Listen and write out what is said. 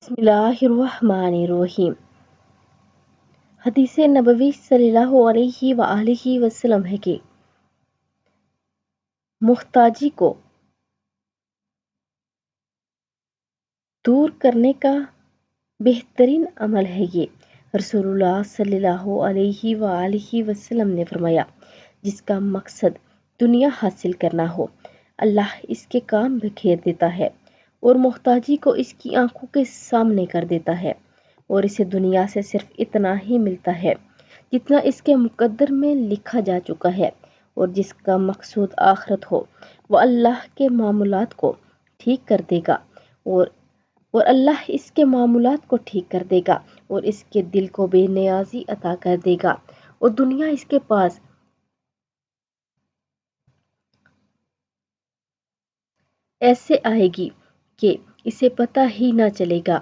بسم اللہ الرحمن الرحیم۔ حدیث نبوی صلی اللہ علیہ وآلہ وسلم ہے کہ محتاجی کو دور کرنے کا بہترین عمل ہے یہ۔ رسول اللہ صلی اللہ علیہ وآلہ وسلم نے فرمایا، جس کا مقصد دنیا حاصل کرنا ہو، اللہ اس کے کام بکھیر دیتا ہے اور محتاجی کو اس کی آنکھوں کے سامنے کر دیتا ہے، اور اسے دنیا سے صرف اتنا ہی ملتا ہے جتنا اس کے مقدر میں لکھا جا چکا ہے، اور جس کا مقصود آخرت ہو وہ اللہ کے معاملات کو ٹھیک کر دے گا، اور اللہ اس کے معاملات کو ٹھیک کر دے گا اور اس کے دل کو بے نیازی عطا کر دے گا، اور دنیا اس کے پاس ایسے آئے گی کہ اسے پتہ ہی نہ چلے گا